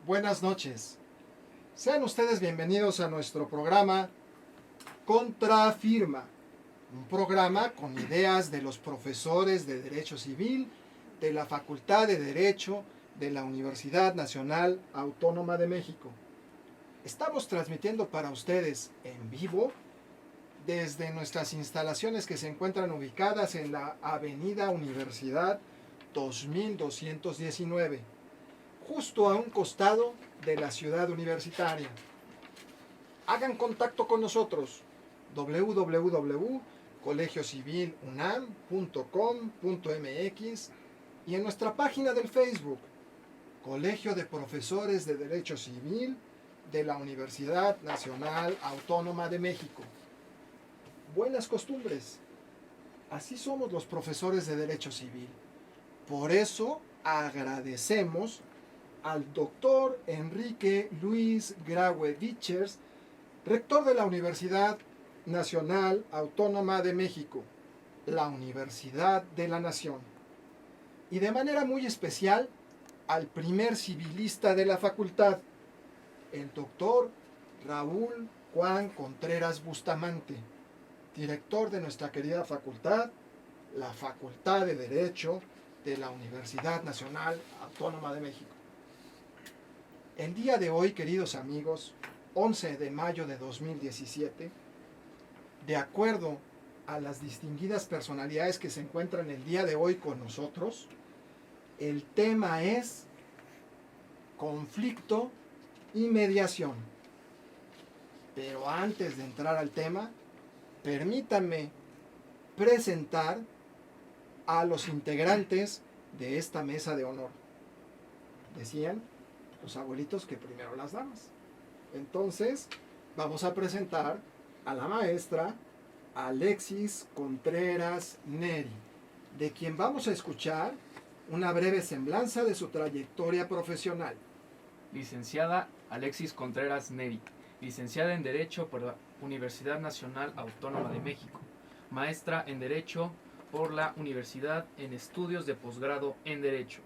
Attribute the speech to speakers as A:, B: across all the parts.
A: Buenas noches. Sean ustedes bienvenidos a nuestro programa Contrafirma, un programa con ideas de los profesores de Derecho Civil de la Facultad de Derecho de la Universidad Nacional Autónoma de México. Estamos transmitiendo para ustedes en vivo desde nuestras instalaciones que se encuentran ubicadas en la Avenida Universidad 2219, justo a un costado de la ciudad universitaria. Hagan contacto con nosotros www.colegiocivilunam.com.mx y en nuestra página del Facebook, Colegio de Profesores de Derecho Civil de la Universidad Nacional Autónoma de México. Buenas costumbres. Así somos los profesores de Derecho Civil. Por eso agradecemos al doctor Enrique Luis Graue Vichers, rector de la Universidad Nacional Autónoma de México, la Universidad de la Nación. Y de manera muy especial al primer civilista de la facultad, el doctor Raúl Juan Contreras Bustamante, director de nuestra querida facultad, la Facultad de Derecho de la Universidad Nacional Autónoma de México. El día de hoy, queridos amigos, 11 de mayo de 2017, de acuerdo a las distinguidas personalidades que se encuentran el día de hoy con nosotros, el tema es conflicto y mediación. Pero antes de entrar al tema, permítanme presentar a los integrantes de esta mesa de honor. Decían los abuelitos que primero las damas. Entonces, vamos a presentar a la maestra Alexis Contreras Neri, de quien vamos a escuchar una breve semblanza de su trayectoria profesional.
B: Licenciada Alexis Contreras Neri, licenciada en Derecho por la Universidad Nacional Autónoma de México, maestra en Derecho por la Universidad en Estudios de Posgrado en Derecho,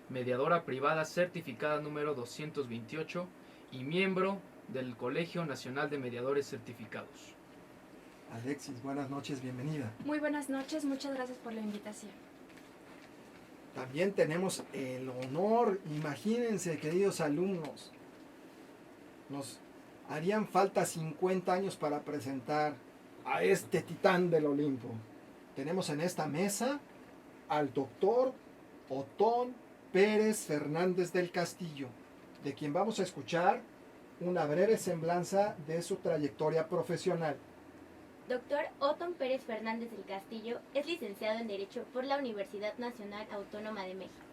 B: mediadora privada certificada número 228 y miembro del Colegio Nacional de Mediadores Certificados.
A: Alexis, buenas noches, bienvenida.
C: Muy buenas noches, muchas gracias por la invitación.
A: También tenemos el honor, imagínense, queridos alumnos, nos harían falta 50 años para presentar a este titán del Olimpo. Tenemos en esta mesa al doctor Otón Pérez Fernández del Castillo, de quien vamos a escuchar una breve semblanza de su trayectoria profesional.
D: Doctor Otón Pérez Fernández del Castillo es licenciado en Derecho por la Universidad Nacional Autónoma de México,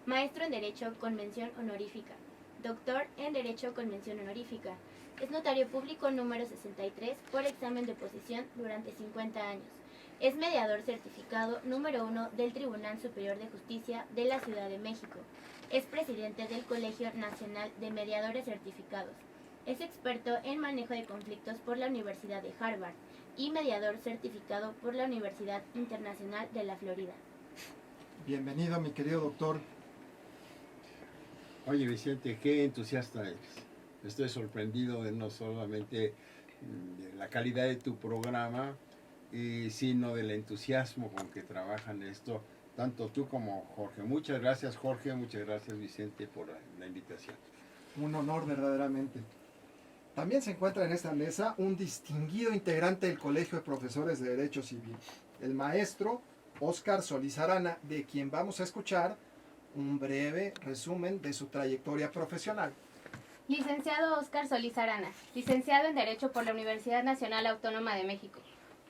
D: maestro en Derecho con mención honorífica, doctor en Derecho con mención honorífica, es notario público número 63 por examen de oposición durante 50 años, es mediador certificado número 1 del Tribunal Superior de Justicia de la Ciudad de México, es presidente del Colegio Nacional de Mediadores Certificados, es experto en manejo de conflictos por la Universidad de Harvard y mediador certificado por la Universidad Internacional de la Florida.
A: Bienvenido, mi querido doctor.
E: Oye, Vicente, qué entusiasta eres. Estoy sorprendido de no solamente de la calidad de tu programa, sino del entusiasmo con que trabajan esto, tanto tú como Jorge. Muchas gracias, Jorge, muchas gracias, Vicente, por la invitación.
A: Un honor verdaderamente. También se encuentra en esta mesa un distinguido integrante del Colegio de Profesores de Derecho Civil, el maestro Óscar Solís Arana, de quien vamos a escuchar un breve resumen de su trayectoria profesional.
F: Licenciado Óscar Solís Arana, licenciado en Derecho por la Universidad Nacional Autónoma de México.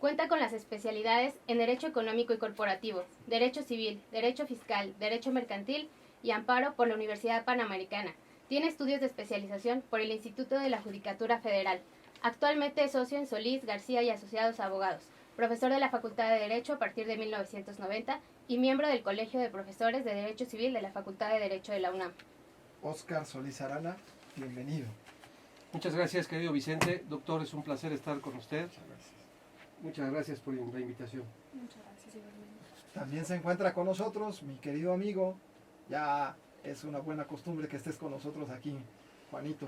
F: Cuenta con las especialidades en Derecho Económico y Corporativo, Derecho Civil, Derecho Fiscal, Derecho Mercantil y Amparo por la Universidad Panamericana. Tiene estudios de especialización por el Instituto de la Judicatura Federal. Actualmente es socio en Solís, García y Asociados Abogados, profesor de la Facultad de Derecho a partir de 1990 y miembro del Colegio de Profesores de Derecho Civil de la Facultad de Derecho de la UNAM.
A: Óscar Solís Arana, bienvenido.
G: Muchas gracias, querido Vicente. Doctor, es un placer estar con usted.
E: Muchas gracias.
G: Muchas gracias por la invitación.
C: Muchas gracias, igualmente.
A: También se encuentra con nosotros mi querido amigo, ya Es una buena costumbre que estés con nosotros aquí, Juanito.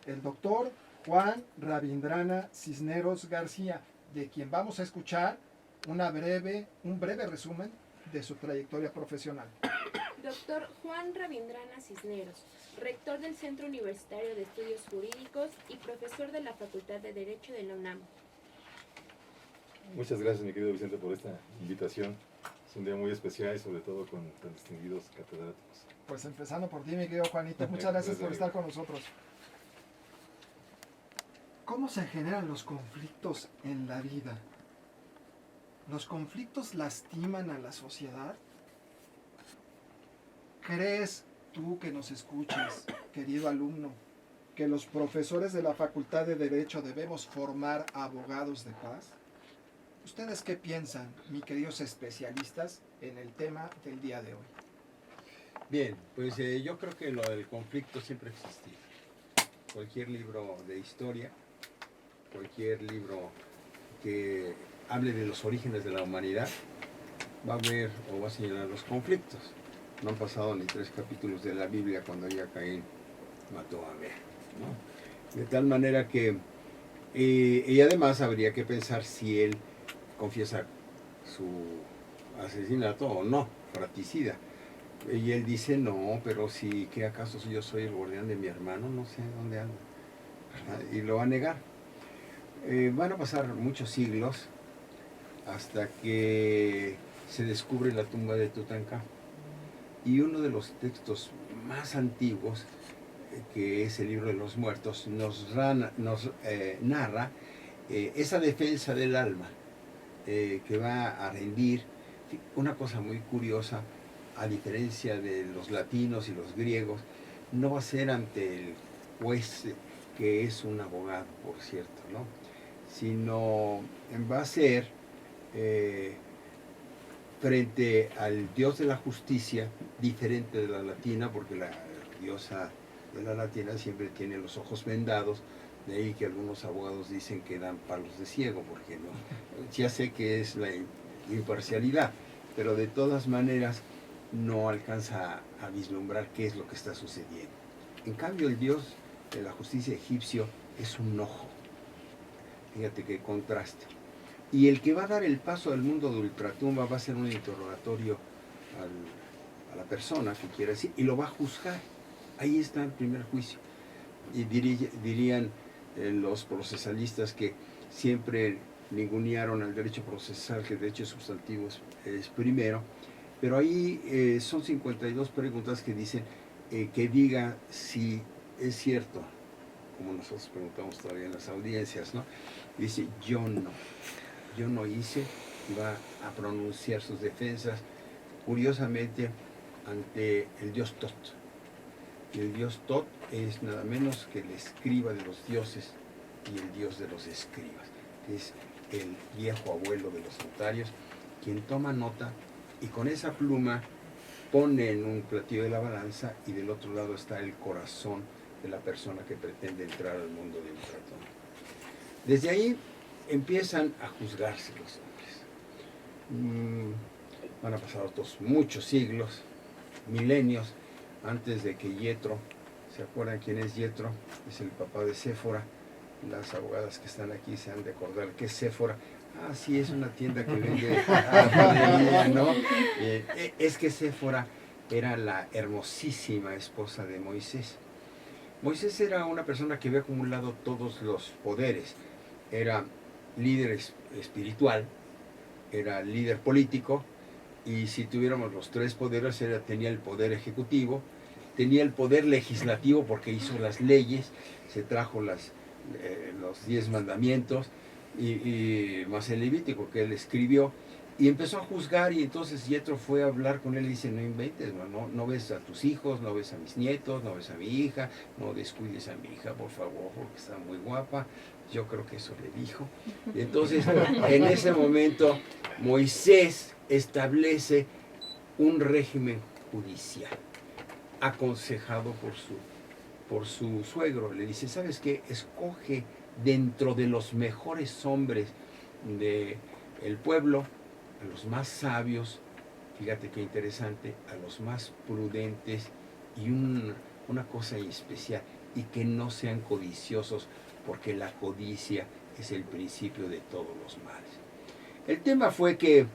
A: El doctor Juan Rabindrana Cisneros García, de quien vamos a escuchar un breve resumen de su trayectoria profesional.
H: Doctor Juan Rabindrana Cisneros, rector del Centro Universitario de Estudios Jurídicos y profesor de la Facultad de Derecho de la UNAM.
I: Muchas gracias, mi querido Vicente, por esta invitación. Es un día muy especial y sobre todo con tan distinguidos catedráticos.
A: Pues empezando por ti, mi querido Juanito, muchas gracias por estar con nosotros. ¿Cómo se generan los conflictos en la vida? ¿Los conflictos lastiman a la sociedad? ¿Crees tú que nos escuchas, querido alumno, que los profesores de la Facultad de Derecho debemos formar abogados de paz? ¿Ustedes qué piensan, mis queridos especialistas, en el tema del día de hoy?
E: Bien, pues yo creo que lo del conflicto siempre ha existido. Cualquier libro de historia, cualquier libro que hable de los orígenes de la humanidad, va a ver o va a señalar los conflictos. No han pasado ni 3 capítulos de la Biblia cuando ya Caín mató a Abel, ¿no? De tal manera que, y además habría que pensar si él confiesa su asesinato o no, fratricida. Y él dice, no, pero si, ¿qué acaso yo soy el guardián de mi hermano? No sé dónde anda, ¿verdad? Y lo va a negar. Van a pasar muchos siglos hasta que se descubre la tumba de Tutankamón. Y uno de los textos más antiguos, que es el Libro de los Muertos, nos narra esa defensa del alma que va a rendir. Una cosa muy curiosa, a diferencia de los latinos y los griegos, no va a ser ante el juez, que es un abogado, por cierto, ¿no? Sino va a ser frente al dios de la justicia, diferente de la latina, porque la diosa de la latina siempre tiene los ojos vendados, de ahí que algunos abogados dicen que dan palos de ciego, porque no, ya sé que es la imparcialidad, pero de todas maneras no alcanza a vislumbrar qué es lo que está sucediendo. En cambio, el dios de la justicia egipcio es un ojo. Fíjate qué contraste. Y el que va a dar el paso al mundo de ultratumba va a ser un interrogatorio a la persona que quiera decir, y lo va a juzgar. Ahí está el primer juicio. Y dirían los procesalistas que siempre ningunearon al derecho procesal, que el derecho sustantivo es primero, pero ahí son 52 preguntas que dicen que diga si es cierto, como nosotros preguntamos todavía en las audiencias, ¿no? Dice, yo no hice, y va a pronunciar sus defensas, curiosamente, ante el dios Tot. Y el dios Tot es nada menos que el escriba de los dioses y el dios de los escribas, que es el viejo abuelo de los notarios, quien toma nota y con esa pluma pone en un platillo de la balanza, y del otro lado está el corazón de la persona que pretende entrar al mundo de ultratumba. Desde ahí empiezan a juzgarse los hombres. Van a pasar otros muchos siglos, milenios, antes de que Yetro, ¿se acuerdan quién es Yetro? Es el papá de Séfora. Las abogadas que están aquí se han de acordar qué es Séfora. Ah, sí, es una tienda que vende papelería, ¿no? Es que Séfora era la hermosísima esposa de Moisés. Moisés era una persona que había acumulado todos los poderes. Era líder espiritual, era líder político, y si tuviéramos los 3 poderes, tenía el poder ejecutivo, tenía el poder legislativo porque hizo las leyes, se trajo los 10 mandamientos, y más el Levítico que él escribió, y empezó a juzgar. Y entonces Yetro fue a hablar con él y dice, no inventes, no ves a tus hijos, no ves a mis nietos, no ves a mi hija, no descuides a mi hija, por favor, porque está muy guapa. Yo creo que eso le dijo. Y entonces, en ese momento, Moisés establece un régimen judicial, aconsejado por su suegro. Le dice, ¿sabes qué? Escoge dentro de los mejores hombres del pueblo, a los más sabios, fíjate qué interesante, a los más prudentes y una cosa especial, y que no sean codiciosos, porque la codicia es el principio de todos los males. El tema fue que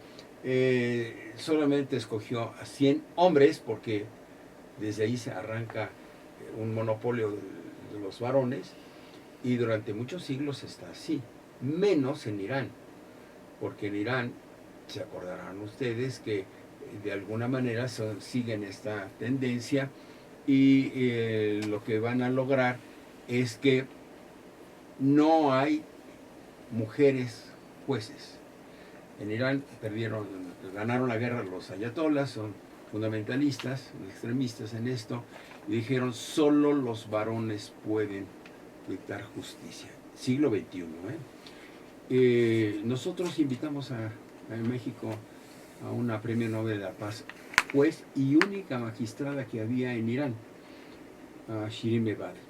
E: solamente escogió a 100 hombres, porque desde ahí se arranca un monopolio de los varones, y durante muchos siglos está así, menos en Irán, porque en Irán, se acordarán ustedes que de alguna manera siguen esta tendencia, y lo que van a lograr es que no hay mujeres jueces. En Irán ganaron la guerra los ayatolás, son fundamentalistas, extremistas en esto, y dijeron solo los varones pueden dictar justicia. Siglo XXI. Nosotros invitamos a México a una premio Nobel de la Paz, juez y única magistrada que había en Irán, a Shirin Ebadi,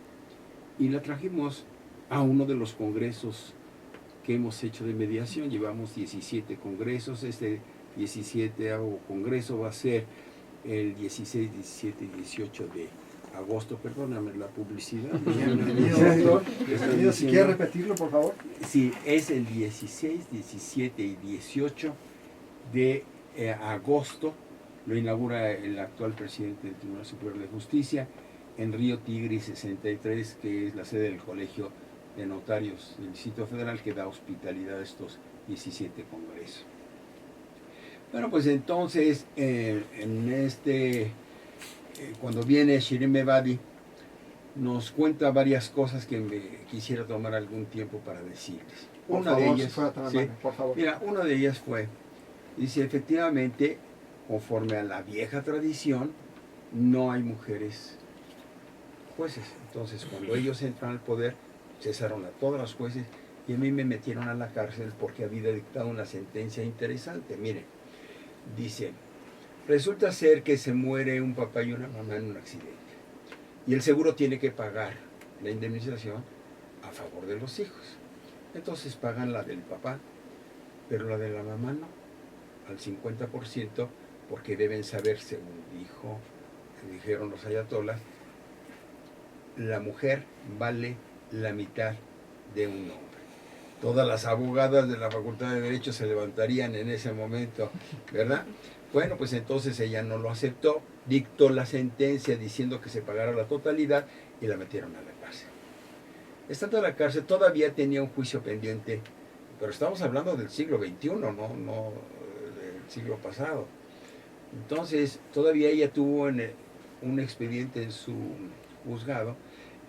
E: y la trajimos a uno de los congresos que hemos hecho de mediación. Llevamos 17 congresos. Este 17º congreso va a ser el 16, 17 y 18 de agosto. Perdóname la publicidad.
A: Bienvenido, bienvenido. Si quiere repetirlo, por favor.
E: Sí, es el 16, 17 y 18 de agosto. Lo inaugura el actual presidente del Tribunal Superior de Justicia en Río Tigre 63, que es la sede del Colegio de Notarios del Distrito Federal, que da hospitalidad a estos 17 congresos. Bueno, pues entonces, cuando viene Shirin Ebadi, nos cuenta varias cosas que me quisiera tomar algún tiempo para decirles. Una de ellas,
A: por favor.
E: Mira, una de ellas fue, dice, efectivamente, conforme a la vieja tradición, no hay mujeres jueces. Entonces, cuando ellos entran al poder, cesaron a todas las jueces y a mí me metieron a la cárcel porque había dictado una sentencia interesante. Miren, dice, resulta ser que se muere un papá y una mamá en un accidente y el seguro tiene que pagar la indemnización a favor de los hijos. Entonces pagan la del papá, pero la de la mamá no, al 50%, porque deben saber, según dijeron los ayatolás, la mujer vale la mitad de un hombre. Todas las abogadas de la Facultad de Derecho se levantarían en ese momento, ¿verdad? Bueno, pues entonces ella no lo aceptó, dictó la sentencia diciendo que se pagara la totalidad y la metieron a la cárcel. Estando en la cárcel, todavía tenía un juicio pendiente, pero estamos hablando del siglo XXI, no del siglo pasado. Entonces, todavía ella tuvo un expediente en su juzgado,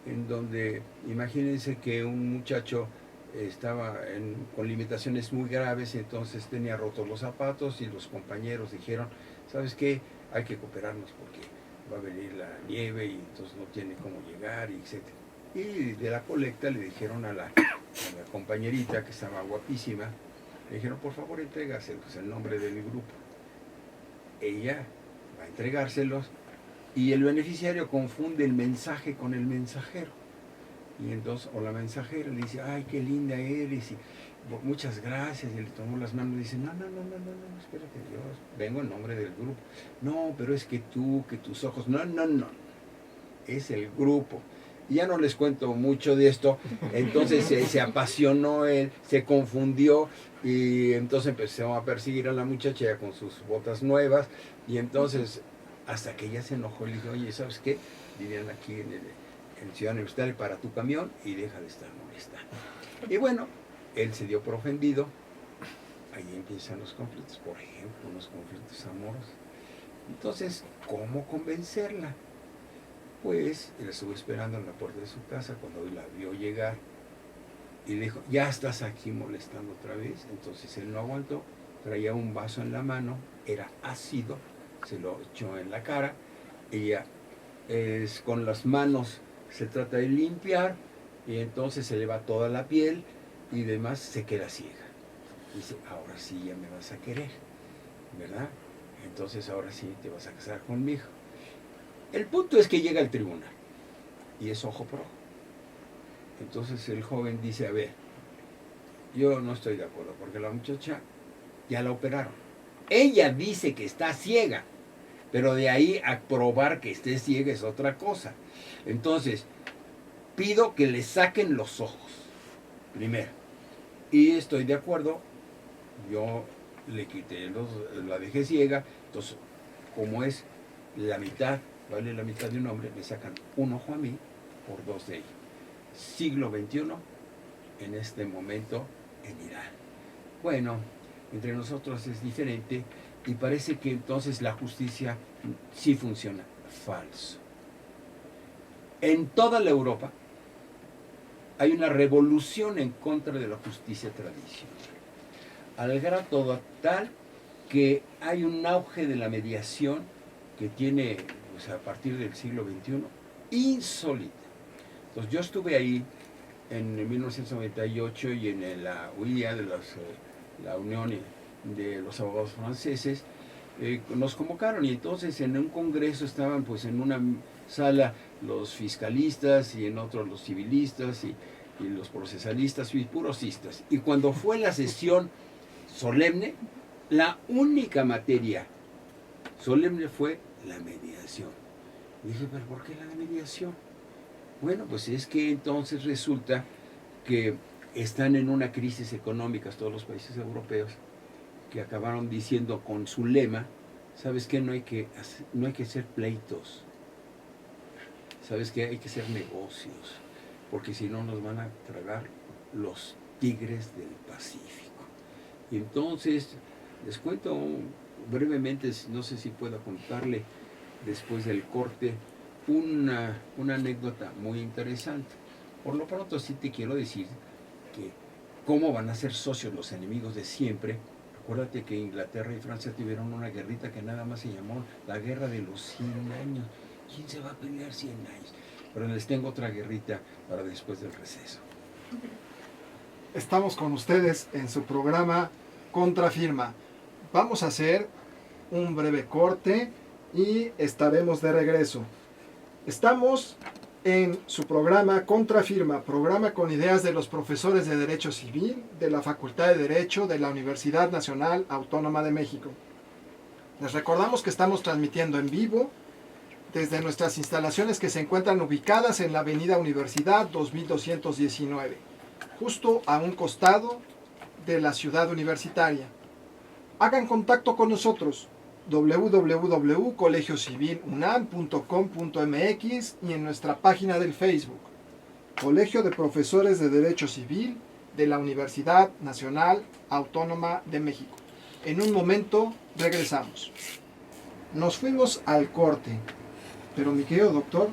E: en donde, imagínense que un muchacho estaba con limitaciones muy graves, entonces tenía rotos los zapatos y los compañeros dijeron, ¿sabes qué? Hay que cooperarnos porque va a venir la nieve y entonces no tiene cómo llegar, etc. Y de la colecta le dijeron a la compañerita, que estaba guapísima, le dijeron, por favor, entrégaselos, el nombre del grupo. Ella va a entregárselos y el beneficiario confunde el mensaje con el mensajero. Y entonces, o la mensajera le dice, ay, qué linda eres, y muchas gracias, y le tomó las manos y dice, no, espérate, Dios, vengo en nombre del grupo. No, pero es que tú, que tus ojos, no, es el grupo. Y ya no les cuento mucho de esto, entonces se apasionó él, se confundió, y entonces empezó a perseguir a la muchacha ya con sus botas nuevas, y entonces, hasta que ella se enojó, le dijo, oye, ¿sabes qué? Vivían aquí en Ciudad Universitaria para tu camión y deja de estar molestando. Y bueno, él se dio por ofendido, ahí empiezan los conflictos, por ejemplo, unos conflictos amorosos. Entonces, ¿cómo convencerla? Pues, él estuvo esperando en la puerta de su casa cuando la vio llegar y le dijo, ya estás aquí molestando otra vez. Entonces él no aguantó, traía un vaso en la mano, era ácido, se lo echó en la cara, ella con las manos se trata de limpiar y entonces se le va toda la piel y demás, se queda ciega. Dice, ahora sí ya me vas a querer, ¿verdad? Entonces ahora sí te vas a casar conmigo. El punto es que llega al tribunal y es ojo por ojo. Entonces el joven dice, a ver, yo no estoy de acuerdo porque la muchacha ya la operaron. Ella dice que está ciega, Pero de ahí a probar que esté ciega es otra cosa. Entonces, pido que le saquen los ojos, primero. Y estoy de acuerdo, yo le quité la dejé ciega, entonces, como es la mitad, vale la mitad de un hombre, me sacan un ojo a mí por 2 de ellos. Siglo XXI, en este momento, en Irán. Bueno, entre nosotros es diferente y parece que entonces la justicia sí funciona. Falso. En toda la Europa hay una revolución en contra de la justicia tradicional. Al grado tal que hay un auge de la mediación que tiene, o sea, a partir del siglo XXI, insólita. Entonces yo estuve ahí en 1998 y en la UIA, la Unión de los Abogados Franceses, nos convocaron y entonces en un congreso estaban pues en una sala los fiscalistas y en otro los civilistas y los procesalistas y purosistas. Y cuando fue la sesión solemne, la única materia solemne fue la mediación. Y dije, pero ¿por qué la mediación? Bueno, pues es que entonces resulta que están en una crisis económica todos los países europeos que acabaron diciendo con su lema, ¿sabes qué? No hay que hacer pleitos. ¿Sabes qué? Hay que hacer negocios, porque si no nos van a tragar los tigres del Pacífico. Y entonces, les cuento brevemente, no sé si puedo contarle después del corte, una anécdota muy interesante. Por lo pronto sí te quiero decir que cómo van a ser socios los enemigos de siempre. Acuérdate que Inglaterra y Francia tuvieron una guerrita que nada más se llamó la Guerra de los 100 años. ¿Quién se va a pelear 100 años? Pero les tengo otra guerrita para después del receso.
A: Estamos con ustedes en su programa Contrafirma. Vamos a hacer un breve corte y estaremos de regreso. Estamos en su programa Contrafirma, programa con ideas de los profesores de Derecho Civil de la Facultad de Derecho de la Universidad Nacional Autónoma de México. Les recordamos que estamos transmitiendo en vivo desde nuestras instalaciones que se encuentran ubicadas en la Avenida Universidad 2219, justo a un costado de la ciudad universitaria. Hagan contacto con nosotros www.colegiocivilunam.com.mx y en nuestra página del Facebook, Colegio de Profesores de Derecho Civil de la Universidad Nacional Autónoma de México. En un momento regresamos. Nos fuimos al corte, pero mi querido doctor,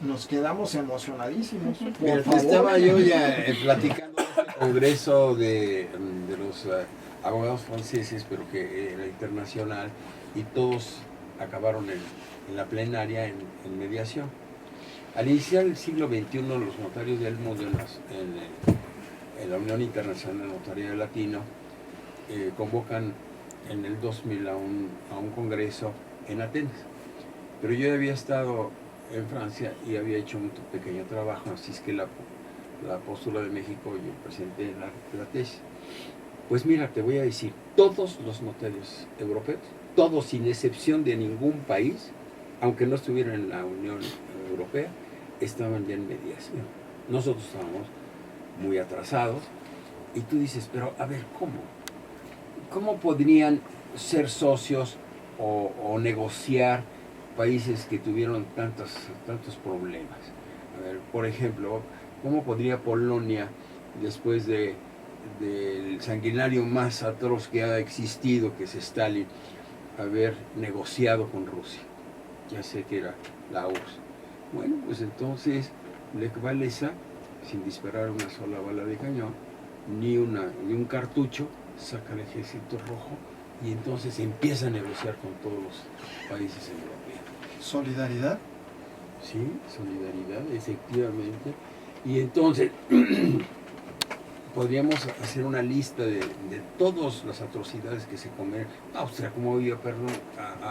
A: nos quedamos emocionadísimos.
E: Mira, estaba yo ya platicando de este congreso de los abogados franceses, pero que era internacional, y todos acabaron en la plenaria en mediación. Al iniciar el siglo XXI, los notarios del mundo en la Unión Internacional de Notaría Latino convocan en el 2000 a un congreso en Atenas. Pero yo había estado en Francia y había hecho un pequeño trabajo, así es que la postura de México yo presenté la tesis. Pues mira, te voy a decir, todos los notarios europeos, todos sin excepción de ningún país, aunque no estuvieran en la Unión Europea, estaban ya en mediación. Nosotros estábamos muy atrasados y tú dices, pero a ver, ¿cómo podrían ser socios o negociar países que tuvieron tantos problemas? A ver, por ejemplo, ¿cómo podría Polonia, después del sanguinario más atroz que ha existido, que es Stalin, haber negociado con Rusia? Ya sé que era la URSS. Bueno, pues entonces Lech Walesa, sin disparar una sola bala de cañón, ni un cartucho, saca el ejército rojo y entonces empieza a negociar con todos los países europeos.
A: ¿Solidaridad?
E: Sí, solidaridad, efectivamente. Y entonces podríamos hacer una lista de todas las atrocidades que se comen. Austria, ¿cómo iba a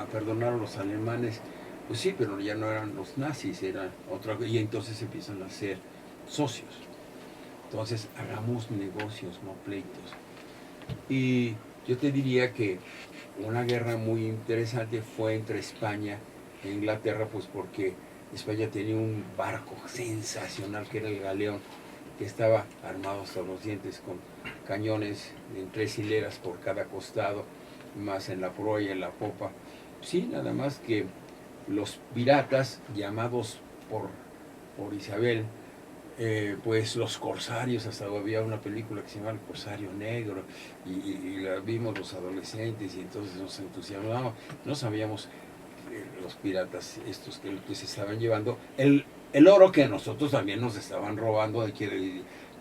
E: perdonar a los alemanes? Pues sí, pero ya no eran los nazis, era otra cosa. Y entonces empiezan a ser socios. Entonces hagamos negocios, no pleitos. Y Yo te diría que una guerra muy interesante fue entre España e Inglaterra, pues porque España tenía un barco sensacional que era el Galeón, que estaba armado hasta los dientes con cañones en 3 hileras por cada costado, más en la proa y en la popa. Sí, nada más que los piratas llamados por Isabel, pues los corsarios, hasta había una película que se llama El Corsario Negro, y la vimos los adolescentes y entonces nos entusiasmamos, no sabíamos los piratas estos que se estaban llevando el oro que nosotros también nos estaban robando,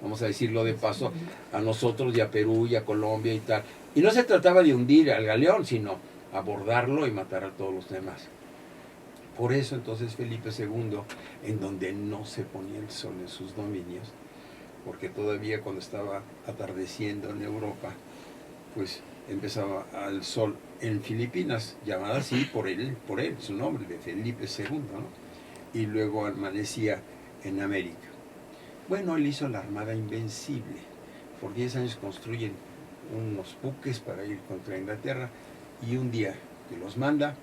E: vamos a decirlo de paso, a nosotros y a Perú y a Colombia y tal. Y no se trataba de hundir al galeón, sino abordarlo y matar a todos los demás. Por eso entonces Felipe II, en donde no se ponía el sol en sus dominios, porque todavía cuando estaba atardeciendo en Europa, pues empezaba el sol en Filipinas, llamada así por él, su nombre, de Felipe II, ¿no? Y luego amanecía en América. Bueno, él hizo la Armada Invencible. Por 10 años construyen unos buques para ir contra Inglaterra, y un día que los manda,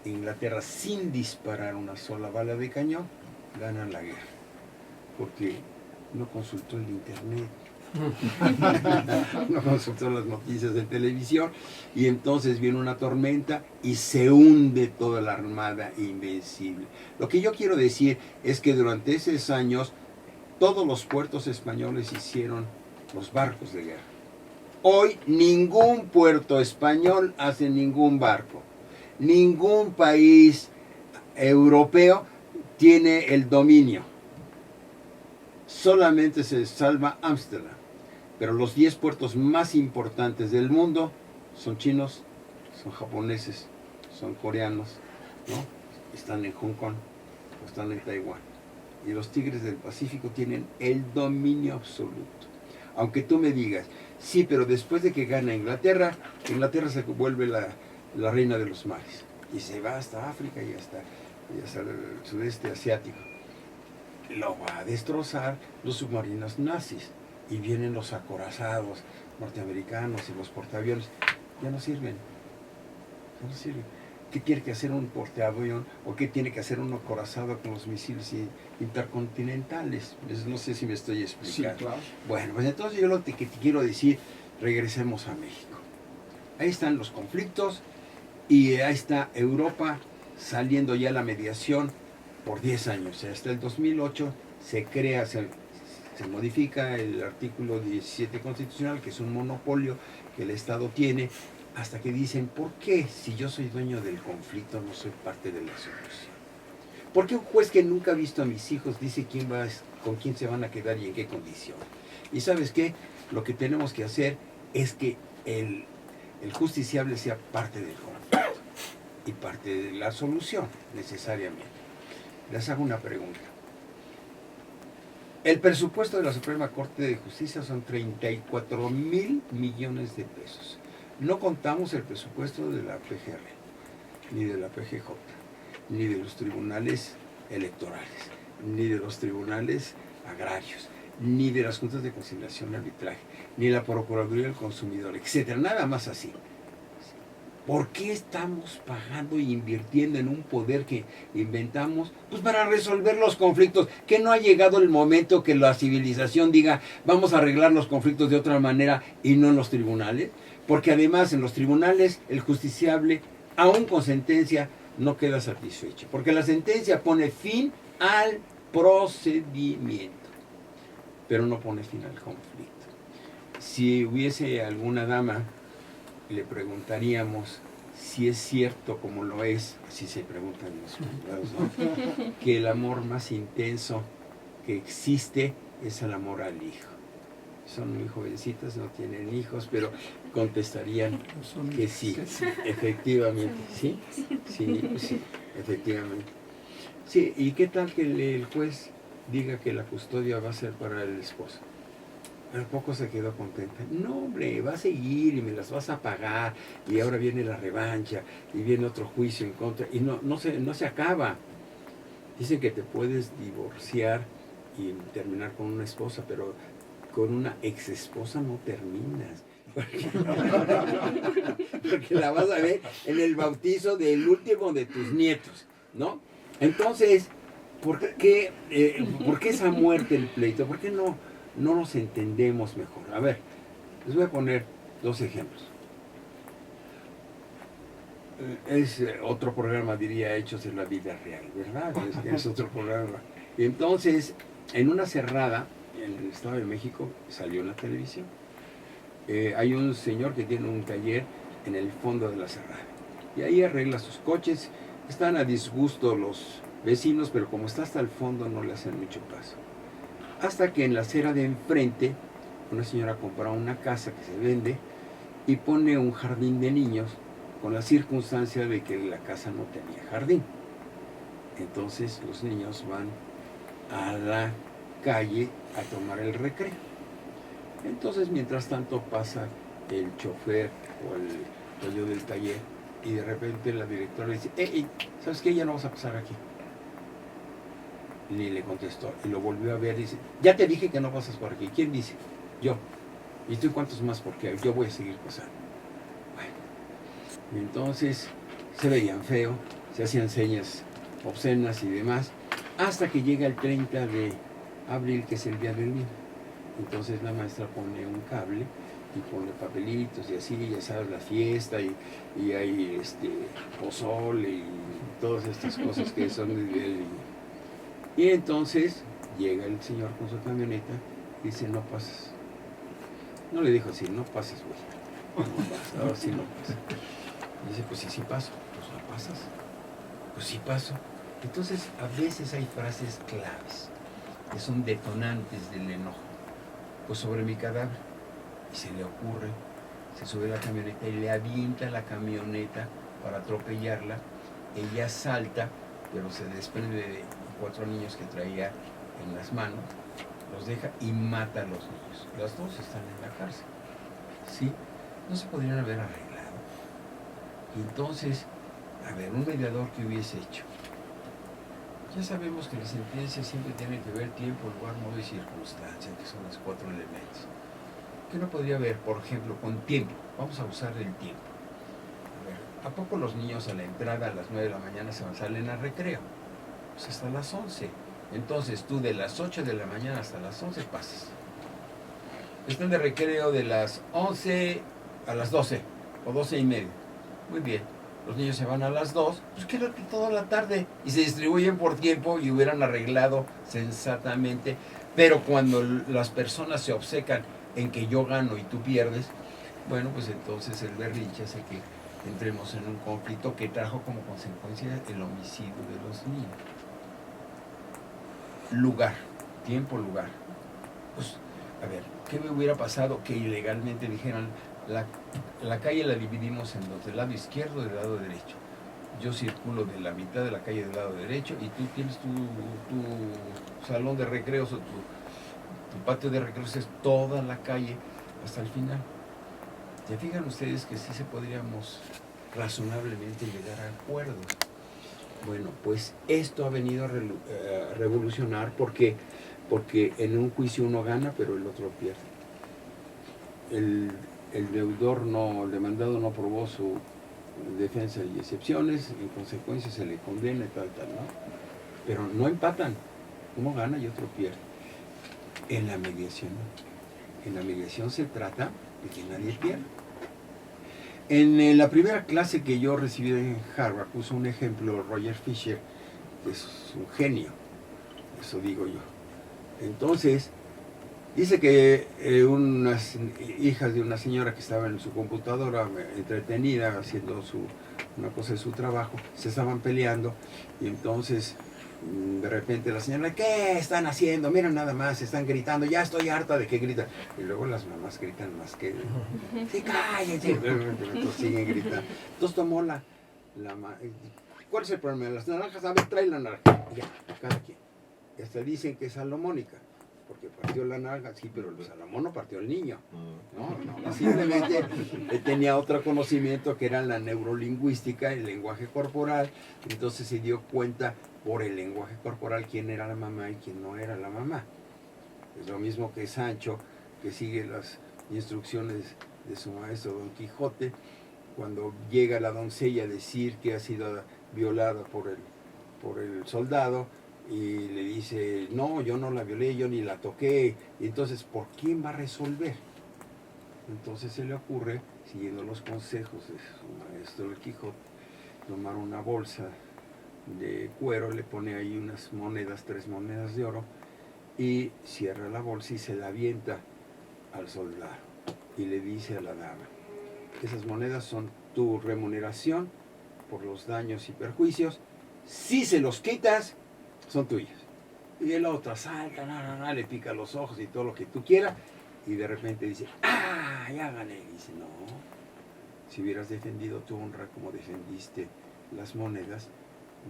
E: Inglaterra, sin disparar una sola bala de cañón, gana la guerra, porque no consultó el internet, no consultó las noticias de televisión, y entonces viene una tormenta y se hunde toda la Armada Invencible. Lo que yo quiero decir es que durante esos años todos los puertos españoles hicieron los barcos de guerra. Hoy ningún puerto español hace ningún barco. Ningún país europeo tiene el dominio. Solamente se salva Ámsterdam. Pero los 10 puertos más importantes del mundo son chinos, son japoneses, son coreanos, ¿no? Están en Hong Kong o están en Taiwán. Y los tigres del Pacífico tienen el dominio absoluto. Aunque tú me digas, sí, pero después de que gana Inglaterra, Inglaterra se vuelve la reina de los mares, y se va hasta África y hasta el sudeste asiático. Lo va a destrozar los submarinos nazis, y vienen los acorazados norteamericanos y los portaaviones. Ya no sirven, ya no sirven. ¿Qué tiene que hacer un portaavión o qué tiene que hacer un acorazado con los misiles intercontinentales? No sé si me estoy explicando.
A: Sí, claro.
E: Bueno, pues entonces yo lo que te quiero decir, regresemos a México. Ahí están los conflictos, y ahí está Europa saliendo ya a la mediación por 10 años. Hasta el 2008 se crea, se modifica el artículo 17 constitucional, que es un monopolio que el Estado tiene, hasta que dicen, ¿por qué si yo soy dueño del conflicto no soy parte de la solución? ¿Por qué un juez que nunca ha visto a mis hijos dice con quién se van a quedar y en qué condición? Y ¿sabes qué? Lo que tenemos que hacer es que el justiciable sea parte del conflicto y parte de la solución, necesariamente. Les hago una pregunta. El presupuesto de la Suprema Corte de Justicia son 34,000 millones de pesos. No contamos el presupuesto de la PGR, ni de la PGJ, ni de los tribunales electorales, ni de los tribunales agrarios, ni de las juntas de conciliación y arbitraje, ni la Procuraduría del Consumidor, etcétera. Nada más así. ¿Por qué estamos pagando e invirtiendo en un poder que inventamos? Pues para resolver los conflictos, que no ha llegado el momento que la civilización diga, vamos a arreglar los conflictos de otra manera y no en los tribunales. Porque además en los tribunales el justiciable, aún con sentencia, no queda satisfecho. Porque la sentencia pone fin al procedimiento, pero no pone fin al conflicto. Si hubiese alguna dama, le preguntaríamos si es cierto, como lo es, así se preguntan los juzgados, ¿no?, que el amor más intenso que existe es el amor al hijo. Son muy jovencitas, no tienen hijos, pero contestarían que sí, efectivamente, sí, efectivamente. Sí, ¿y qué tal que el juez diga que la custodia va a ser para el esposo? Al poco se quedó contenta. No, hombre, va a seguir y me las vas a pagar, y ahora viene la revancha y viene otro juicio en contra, y no se acaba. Dicen que te puedes divorciar y terminar con una esposa, pero con una ex esposa no terminas. Porque la vas a ver en el bautizo del último de tus nietos, ¿no? Entonces, ¿por qué esa muerte, el pleito? ¿Por qué no nos entendemos mejor? A ver, les voy a poner 2 ejemplos. Es otro programa, diría, Hechos en la vida real, ¿verdad? Es otro programa. Y entonces, en una cerrada, en el Estado de México, salió en la televisión. Hay un señor que tiene un taller en el fondo de la cerrada. Y ahí arregla sus coches. Están a disgusto los vecinos, pero como está hasta el fondo no le hacen mucho caso. Hasta que en la acera de enfrente, una señora compra una casa que se vende y pone un jardín de niños con la circunstancia de que la casa no tenía jardín. Entonces los niños van a la calle a tomar el recreo. Entonces, mientras tanto, pasa el chofer o el dueño del taller y de repente la directora le dice, ¿sabes qué? Ya no vas a pasar aquí. Ni le contestó. Y lo volvió a ver y dice, ya te dije que no pasas por aquí. ¿Quién dice? Yo. ¿Y tú cuántos más? Porque yo voy a seguir pasando. Bueno. Y entonces se veían feo, se hacían señas obscenas y demás, hasta que llega el 30 de abril, que es el Día del Niño. Entonces la maestra pone un cable y pone papelitos y así, ya sabes, la fiesta y hay pozole y todas estas cosas que son del Día del Niño. Y entonces llega el señor con su camioneta y dice, no pasas. No le dijo así, no pases, güey. No pasas, ahora sí no pasas. Y dice, pues sí paso. Pues no pasas. Pues sí paso. Entonces a veces hay frases claves que son detonantes del enojo. Pues sobre mi cadáver. Y se le ocurre, se sube a la camioneta y le avienta la camioneta para atropellarla. Ella salta, pero se desprende de 4 niños que traía en las manos, los deja y mata a los niños. Los 2 están en la cárcel. ¿Sí? No se podrían haber arreglado. Y entonces, a ver, un mediador que hubiese hecho. Ya sabemos que la sentencia siempre tiene que ver tiempo, lugar, modo y circunstancia, que son los 4 elementos. ¿Qué no podría haber, por ejemplo, con tiempo? Vamos a usar el tiempo. A ver, ¿a poco los niños a la entrada a las 9 de la mañana salen a recreo? Pues hasta las 11. Entonces tú de las 8 de la mañana hasta las 11 pasas. Están de recreo de las 11 a las 12 o 12 y media. Muy bien. Los niños se van a las 2, pues quédate toda la tarde y se distribuyen por tiempo y hubieran arreglado sensatamente. Pero cuando las personas se obcecan en que yo gano y tú pierdes, bueno, pues entonces el berrinche hace que entremos en un conflicto que trajo como consecuencia el homicidio de los niños. Lugar, tiempo, lugar. Pues, a ver, ¿qué me hubiera pasado que ilegalmente dijeran la calle la dividimos en 2, del lado izquierdo y del lado derecho? Yo circulo de la mitad de la calle del lado derecho y tú tienes tu salón de recreos o tu patio de recreos, es toda la calle hasta el final. ¿Se fijan ustedes que sí se podríamos razonablemente llegar a acuerdos? Bueno, pues esto ha venido a revolucionar porque en un juicio uno gana, pero el otro pierde. El demandado no probó su defensa y excepciones, en consecuencia se le condena y tal, ¿no? Pero no empatan, uno gana y otro pierde. En la mediación se trata de que nadie pierda. En la primera clase que yo recibí en Harvard puso un ejemplo Roger Fisher, que es un genio, eso digo yo. Entonces, dice que unas hijas de una señora que estaba en su computadora entretenida haciendo una cosa de su trabajo, se estaban peleando y entonces de repente la señora, ¿qué están haciendo? Miren nada más, están gritando, ya estoy harta de que gritan. Y luego las mamás gritan más que... Sí, cállense. Entonces siguen gritando. Entonces tomó ¿cuál es el problema? Las naranjas, a ver, trae la naranja. Ya, cada quien. Y hasta dicen que es salomónica, porque partió la naranja, sí, pero el Salomón no partió el niño. No, simplemente tenía otro conocimiento que era la neurolingüística, el lenguaje corporal. Entonces se dio cuenta por el lenguaje corporal quién era la mamá y quién no era la mamá. Es lo mismo que Sancho, que sigue las instrucciones de su maestro Don Quijote, cuando llega la doncella a decir que ha sido violada por el soldado, y le dice, no, yo no la violé, yo ni la toqué, y entonces, ¿por quién va a resolver? Entonces se le ocurre, siguiendo los consejos de su maestro el Quijote, tomar una bolsa de cuero, le pone ahí unas monedas, 3 monedas de oro, y cierra la bolsa y se la avienta al soldado, y le dice a la dama, esas monedas son tu remuneración por los daños y perjuicios, si se los quitas, son tuyas. Y el otro salta, le pica los ojos y todo lo que tú quieras, y de repente dice, ¡ah, ya gané! Y dice, no, si hubieras defendido tu honra como defendiste las monedas,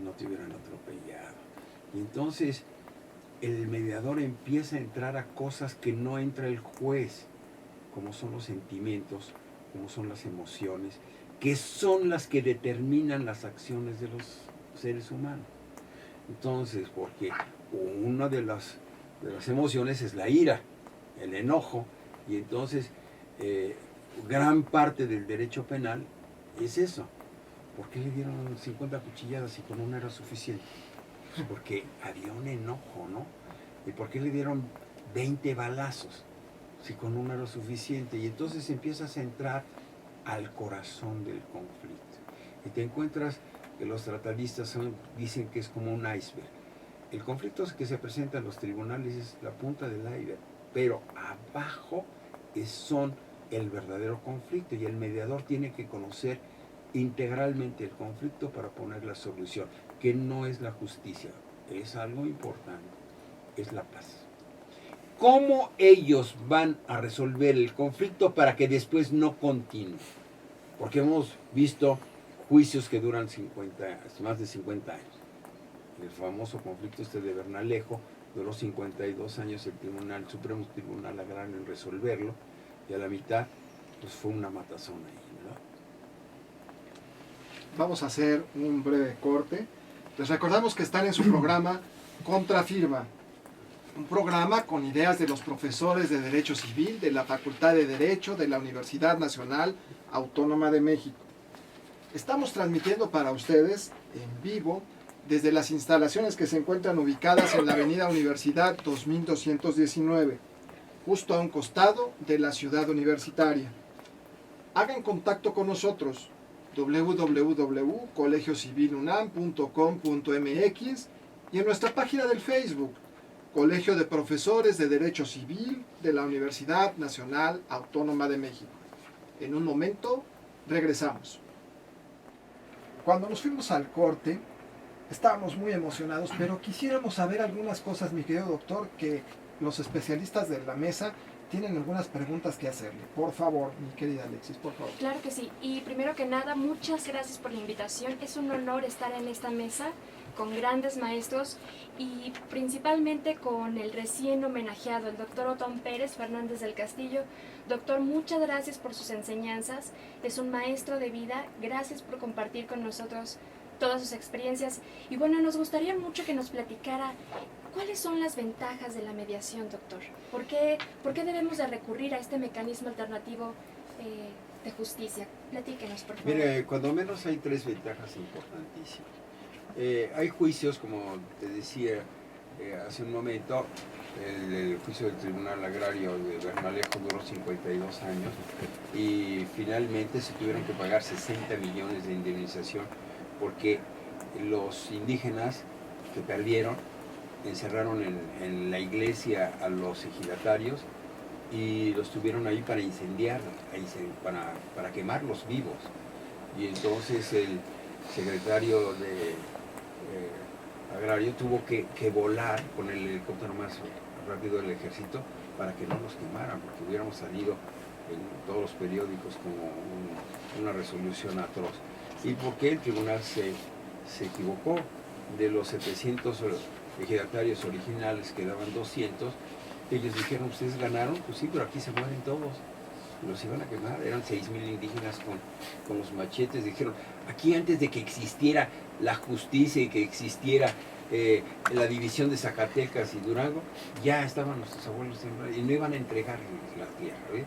E: no te hubieran atropellado. Y entonces el mediador empieza a entrar a cosas que no entra el juez, como son los sentimientos, como son las emociones, que son las que determinan las acciones de los seres humanos. Entonces, porque una de las emociones es la ira, el enojo, y entonces gran parte del derecho penal es eso. ¿Por qué le dieron 50 cuchilladas si con una era suficiente? Pues porque había un enojo, ¿no? ¿Y por qué le dieron 20 balazos si con una era suficiente? Y entonces empiezas a entrar al corazón del conflicto. Y te encuentras que los tratadistas dicen que es como un iceberg. El conflicto que se presenta en los tribunales es la punta del iceberg, pero abajo son el verdadero conflicto, y el mediador tiene que conocer integralmente el conflicto para poner la solución, que no es la justicia, es algo importante, es la paz. ¿Cómo ellos van a resolver el conflicto para que después no continúe? Porque hemos visto juicios que duran más de 50 años. El famoso conflicto de Bernalejo duró 52 años el Supremo Tribunal Agrario en resolverlo, y a la mitad pues fue una matazón ahí, ¿verdad?
A: Vamos a hacer un breve corte. Les recordamos que están en su programa Contrafirma, un programa con ideas de los profesores de Derecho Civil de la Facultad de Derecho de la Universidad Nacional Autónoma de México. Estamos transmitiendo para ustedes en vivo desde las instalaciones que se encuentran ubicadas en la Avenida Universidad 2219, justo a un costado de la ciudad universitaria. Hagan contacto con nosotros www.colegiocivilunam.com.mx y en nuestra página del Facebook, Colegio de Profesores de Derecho Civil de la Universidad Nacional Autónoma de México. En un momento, regresamos. Cuando nos fuimos al corte, estábamos muy emocionados, pero quisiéramos saber algunas cosas, mi querido doctor, que los especialistas de la mesa tienen algunas preguntas que hacerle. Por favor, mi querida Alexis, por favor.
C: Claro que sí. Y primero que nada, muchas gracias por la invitación. Es un honor estar en esta mesa con grandes maestros y principalmente con el recién homenajeado, el doctor Otón Pérez Fernández del Castillo. Doctor, muchas gracias por sus enseñanzas. Es un maestro de vida. Gracias por compartir con nosotros todas sus experiencias. Y bueno, nos gustaría mucho que nos platicara cuáles son las ventajas de la mediación, doctor. ¿Por qué debemos de recurrir a este mecanismo alternativo de justicia? Platíquenos, por favor.
E: Mire, cuando menos hay 3 ventajas importantísimas. Hay juicios, como te decía hace un momento, el juicio del Tribunal Agrario de Bernalejo duró 52 años y finalmente se tuvieron que pagar 60 millones de indemnización porque los indígenas que perdieron encerraron en la iglesia a los ejidatarios y los tuvieron ahí para incendiar, para quemarlos vivos. Y entonces el secretario de Agrario tuvo que volar con el helicóptero más rápido del ejército para que no los quemaran, porque hubiéramos salido en todos los periódicos como una resolución atroz. ¿Y por qué el tribunal se equivocó? De los 700 ejidatarios originales quedaban 200, ellos dijeron, ustedes ganaron, pues sí, pero aquí se mueren todos. Los iban a quemar, eran 6,000 indígenas con los machetes, dijeron, aquí antes de que existiera la justicia y que existiera la división de Zacatecas y Durango, ya estaban nuestros abuelos y no iban a entregar la tierra, ¿eh?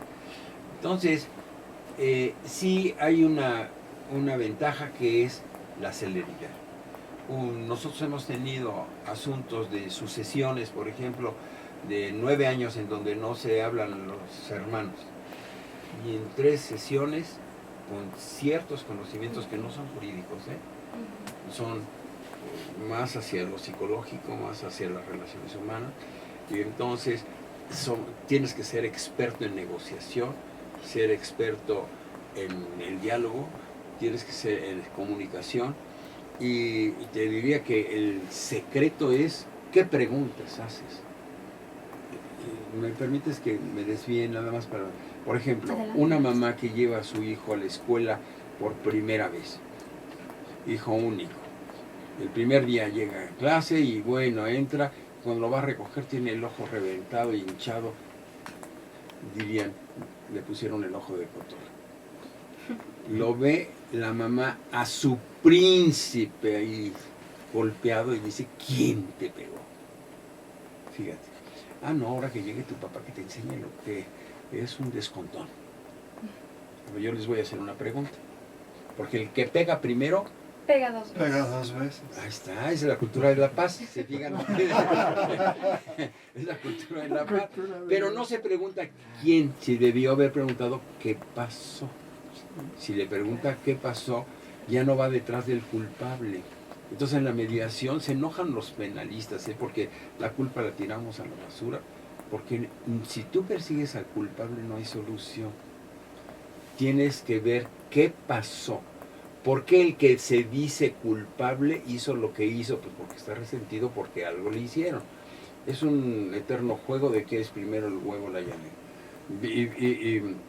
E: Entonces, Sí hay una ventaja que es la celeridad. Nosotros hemos tenido asuntos de sucesiones, por ejemplo, de 9 años en donde no se hablan los hermanos. Y en 3 sesiones, con ciertos conocimientos que no son jurídicos, son más hacia lo psicológico, más hacia las relaciones humanas. Y entonces tienes que ser experto en negociación, ser experto en el diálogo, tienes que ser en comunicación. Y te diría que el secreto es qué preguntas haces. ¿Me permites que me desvíe nada más para... Por ejemplo,
C: Adelante.
E: una mamá que lleva a su hijo a la escuela por primera vez, hijo único. El primer día llega a clase y bueno, entra, cuando lo va a recoger tiene el ojo reventado, hinchado. Dirían, le pusieron el ojo de cotor. Lo ve la mamá a su príncipe ahí golpeado y dice, ¿quién te pegó? Fíjate. Ah, no, ahora que llegue tu papá que te enseñe lo que es un descontón. Pero yo les voy a hacer una pregunta. Porque el que pega primero,
C: Pega 2 veces.
A: Pega 2 veces.
E: ahí está, es la cultura de la paz, se fijan ustedes. Es la cultura de la paz. Pero no se pregunta quién, si debió haber preguntado qué pasó. Si le pregunta qué pasó, ya no va detrás del culpable. Entonces en la mediación se enojan los penalistas, porque la culpa la tiramos a la basura, porque si tú persigues al culpable no hay solución. Tienes que ver qué pasó. ¿Por qué el que se dice culpable hizo lo que hizo? Pues porque está resentido porque algo le hicieron. Es un eterno juego de qué es primero el huevo o la llave.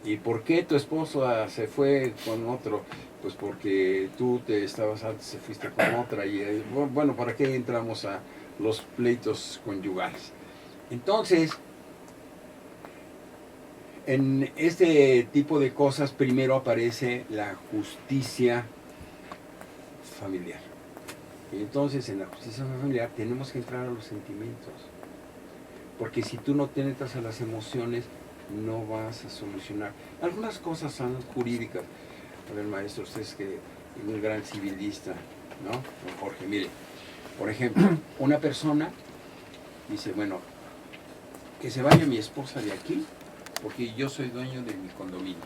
E: ¿Y por qué tu esposo se fue con otro? Pues porque tú te estabas antes, se fuiste con otra. Y bueno, ¿para qué entramos a los pleitos conyugales? Entonces, en este tipo de cosas primero aparece la justicia familiar. Y entonces en la justicia familiar tenemos que entrar a los sentimientos. Porque si tú no te entras a las emociones, no vas a solucionar. Algunas cosas son jurídicas. A ver, maestro, usted es que es un gran civilista, ¿no? Don Jorge, mire, por ejemplo, una persona dice, bueno, que se vaya mi esposa de aquí, porque yo soy dueño de mi condominio.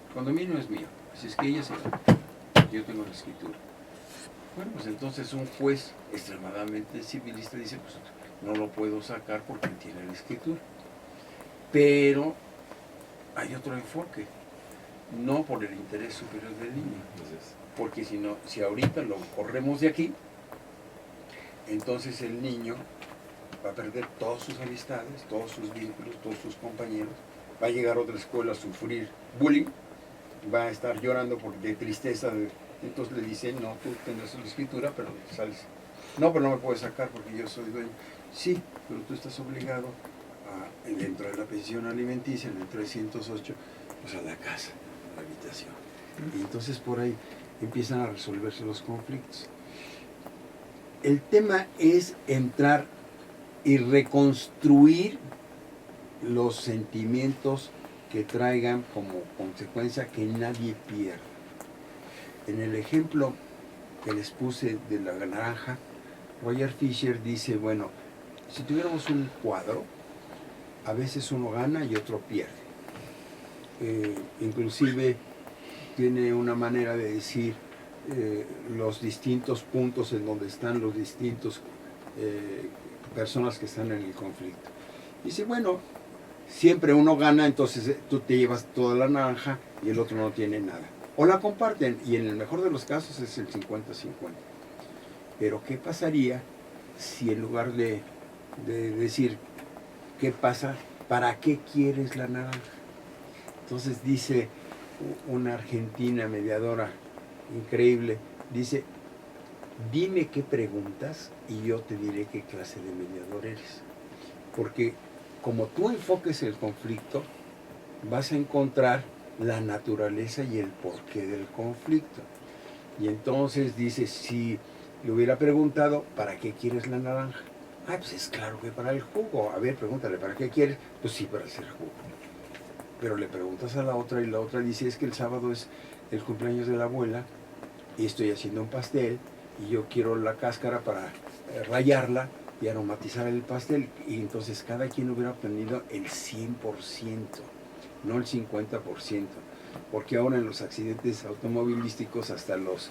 E: El condominio es mío, así es que ella se va. Yo tengo la escritura. Bueno, pues entonces un juez extremadamente civilista dice, pues no lo puedo sacar porque tiene la escritura. Pero hay otro enfoque, no por el interés superior del niño, porque si ahorita lo corremos de aquí, entonces el niño va a perder todas sus amistades, todos sus vínculos, todos sus compañeros, va a llegar a otra escuela a sufrir bullying, va a estar llorando de tristeza, entonces le dicen, no, tú tendrás la escritura, pero sales. No, pero no me puedes sacar porque yo soy dueño. Sí, pero tú estás obligado dentro de la pensión alimenticia, en el 308, pues a la casa, a la habitación. Y entonces por ahí empiezan a resolverse los conflictos. El tema es entrar y reconstruir los sentimientos que traigan como consecuencia que nadie pierda. En el ejemplo que les puse de la naranja, Roger Fisher dice, bueno, si tuviéramos un cuadro, a veces uno gana y otro pierde. Inclusive tiene una manera de decir los distintos puntos en donde están los distintos personas que están en el conflicto. Dice, bueno, siempre uno gana, entonces tú te llevas toda la naranja y el otro no tiene nada. O la comparten, y en el mejor de los casos es el 50-50. Pero ¿qué pasaría si en lugar de decir, ¿qué pasa? ¿Para qué quieres la naranja? Entonces dice una argentina mediadora increíble, dice, dime qué preguntas y yo te diré qué clase de mediador eres. Porque como tú enfoques el conflicto, vas a encontrar la naturaleza y el porqué del conflicto. Y entonces dice, si le hubiera preguntado, ¿para qué quieres la naranja? Ah, pues es claro que para el jugo. A ver, pregúntale, ¿para qué quieres? Pues sí, para hacer jugo. Pero le preguntas a la otra y la otra dice, es que el sábado es el cumpleaños de la abuela y estoy haciendo un pastel y yo quiero la cáscara para rallarla y aromatizar el pastel. Y entonces cada quien hubiera obtenido el 100%, no el 50%. Porque ahora en los accidentes automovilísticos hasta los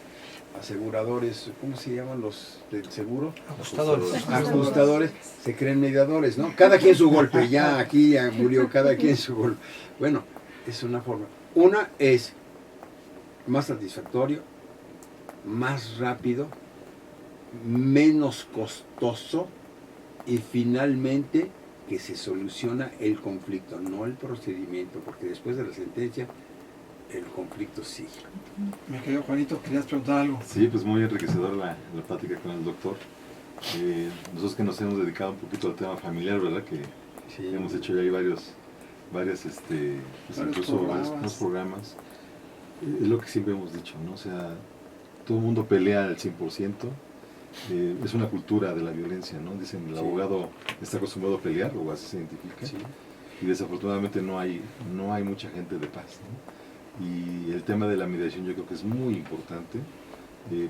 E: aseguradores, ¿cómo se llaman los del seguro? Ajustadores se creen mediadores, ¿no? Cada quien su golpe, ya aquí ya murió cada quien su golpe. Bueno, es una forma. Una es más satisfactorio, más rápido, menos costoso y finalmente que se soluciona el conflicto, no el procedimiento, porque después de la sentencia el conflicto sigue.
G: Mi querido Juanito, ¿querías preguntar algo?
I: Sí, pues muy enriquecedora la plática con el doctor. Nosotros que nos hemos dedicado un poquito al tema familiar, ¿verdad? Que
E: Sí.
I: hemos hecho ya ahí varios pues incluso unos programas. Es lo que siempre hemos dicho, ¿no? O sea, todo el mundo pelea al 100%. Es una cultura de la violencia, ¿no? Dicen, el abogado está acostumbrado a pelear, o así se identifica.
E: Sí.
I: Y desafortunadamente no hay mucha gente de paz, ¿no? Y el tema de la mediación yo creo que es muy importante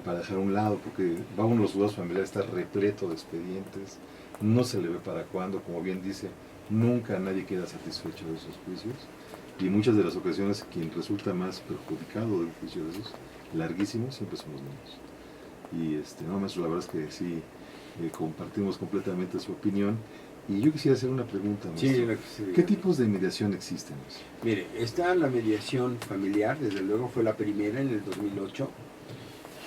I: para dejar a un lado, porque vamos, los juzgados familiares está repleto de expedientes, no se le ve para cuándo, como bien dice, nunca nadie queda satisfecho de esos juicios, y muchas de las ocasiones quien resulta más perjudicado del juicio de esos larguísimos siempre son los niños. Y no, maestro, la verdad es que sí, compartimos completamente su opinión. Y yo quisiera hacer una pregunta, maestro.
E: Sí.
I: ¿Qué tipos de mediación existen, maestro?
E: Mire, está la mediación familiar, desde luego fue la primera en el 2008.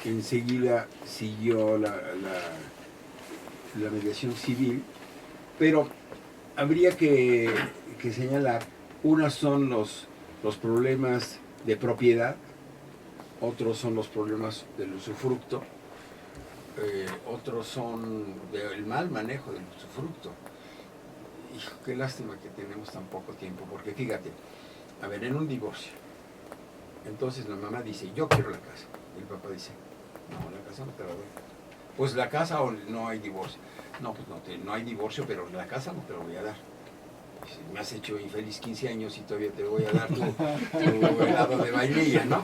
E: Enseguida siguió la mediación civil, pero habría que señalar, unas son los problemas de propiedad, otros son los problemas del usufructo, otros son del mal manejo del usufructo. Hijo, qué lástima que tenemos tan poco tiempo, porque fíjate, a ver, en un divorcio, entonces la mamá dice, yo quiero la casa, y el papá dice, no, la casa no te la doy. Pues la casa o no hay divorcio. No, pues no hay divorcio, pero la casa no te la voy a dar. Dice, me has hecho infeliz 15 años y todavía te voy a dar tu helado de vainilla, ¿no?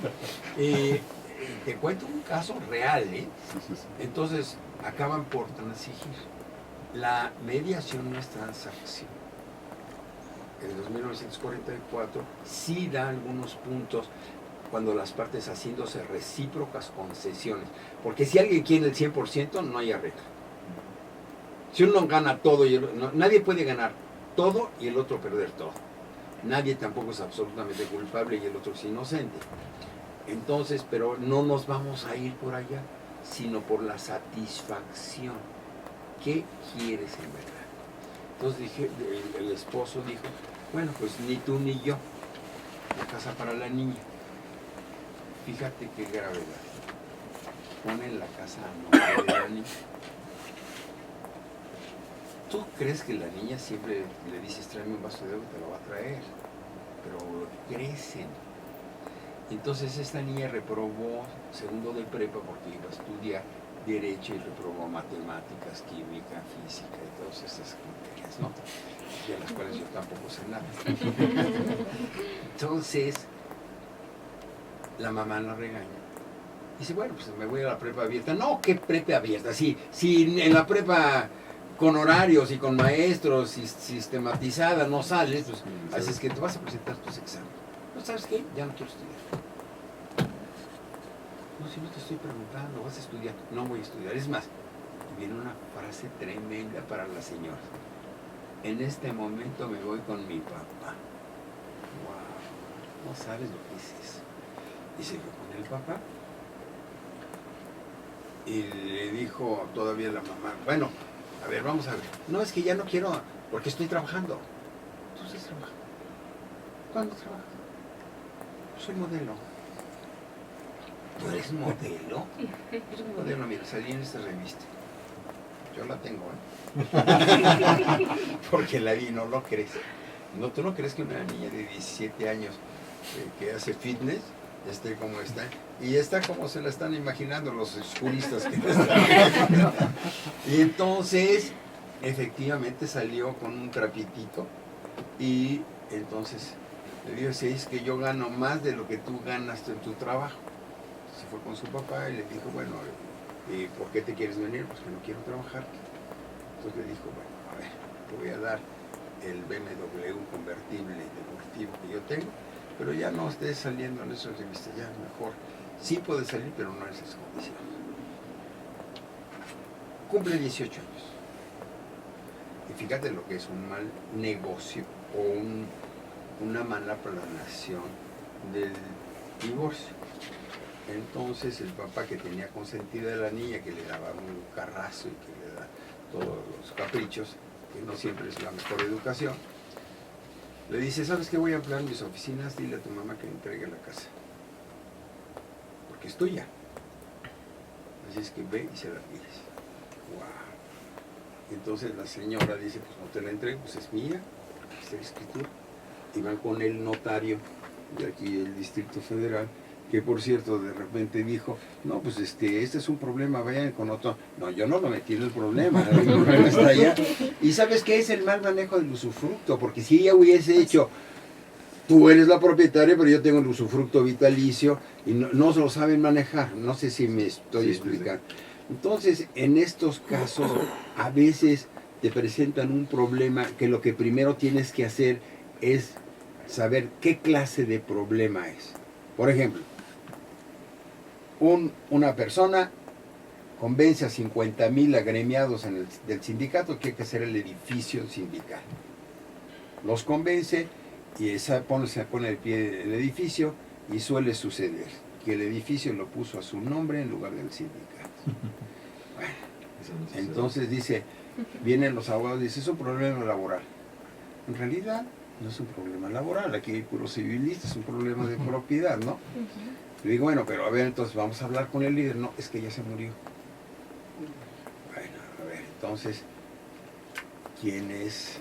E: Te cuento un caso real, ¿eh?
I: Sí.
E: Entonces, acaban por transigir. La mediación no es transacción. En 1944 sí da algunos puntos cuando las partes haciéndose recíprocas concesiones. Porque si alguien quiere el 100%, no hay arreglo. Si uno gana todo, nadie puede ganar todo y el otro perder todo. Nadie tampoco es absolutamente culpable y el otro es inocente. Entonces, pero no nos vamos a ir por allá, sino por la satisfacción. ¿Qué quieres en verdad? Entonces el esposo dijo, bueno, pues ni tú ni yo, la casa para la niña. Fíjate qué gravedad. Ponen la casa a nombre de la niña. ¿Tú crees que la niña siempre le dices, tráeme un vaso de agua y te lo va a traer? Pero crecen. Entonces esta niña reprobó segundo de prepa porque iba a estudiar Derecho y reprobó matemáticas, química, física y todas esas materias, ¿no? De las cuales yo tampoco sé nada. Entonces, la mamá la regaña. Dice, bueno, pues me voy a la prepa abierta. No, ¿qué prepa abierta? Si en la prepa con horarios y con maestros y sistematizada no sales, pues así es que te vas a presentar tus exámenes. ¿No sabes qué? Ya no quiero estudiar. No, si no te estoy preguntando, vas a estudiar. No voy a estudiar. Es más, viene una frase tremenda para la señora. En este momento me voy con mi papá. Wow, no sabes lo que es eso. Y se fue con el papá. Y le dijo todavía la mamá, bueno, a ver, vamos a ver. No, es que ya no quiero, porque estoy trabajando. ¿Tú estás trabajando? ¿Cuándo trabajas? Soy modelo. ¿Tú eres modelo? Soy modelo, mira, salí en esta revista. Yo la tengo, ¿eh? Porque la vi, no lo crees. No, ¿tú no crees que una niña de 17 años que hace fitness esté como está? Y está como se la están imaginando los juristas que la están imaginando. Y entonces, efectivamente salió con un trapitito y entonces Le dijo, sí, es que yo gano más de lo que tú ganas en tu trabajo. Se fue con su papá y le dijo, bueno, ¿y por qué te quieres venir? Pues que no quiero trabajar. Entonces le dijo, bueno, a ver, te voy a dar el BMW convertible deportivo que yo tengo, pero ya no estés saliendo en esas revistas, ya mejor. Sí puedes salir, pero no en esas condiciones. Cumple 18 años. Y fíjate lo que es un mal negocio o una mala planeación del divorcio. Entonces el papá, que tenía consentida a la niña, que le daba un carrazo y que le da todos los caprichos, que no siempre es la mejor educación, le dice, ¿sabes qué? Voy a ampliar mis oficinas, dile a tu mamá que me entregue la casa, porque es tuya. Así es que ve y se la pides. ¡Wow! Entonces la señora dice, pues no te la entrego, pues es mía, aquí está la escritura. Y van con el notario de aquí del Distrito Federal, que por cierto de repente dijo, no, pues este es un problema, vayan con otro. No, yo no lo metí en el problema está allá. Y ¿sabes qué es el mal manejo del usufructo? Porque si ella hubiese hecho, tú eres la propietaria, pero yo tengo el usufructo vitalicio, y no se lo saben manejar, no sé si me estoy explicando. Entonces, en estos casos, a veces te presentan un problema que lo que primero tienes que hacer es saber qué clase de problema es. Por ejemplo, una persona convence a 50,000 agremiados del sindicato que hay que hacer el edificio sindical. Los convence y se pone el pie el edificio, y suele suceder que el edificio lo puso a su nombre en lugar del sindicato. Bueno, entonces dice, vienen los abogados y dicen, es un problema laboral. En realidad no es un problema laboral, aquí hay puros civilistas, es un problema de propiedad, ¿no? Le digo, bueno, pero a ver, entonces vamos a hablar con el líder. No, es que ya se murió. Bueno, a ver, entonces, ¿quién es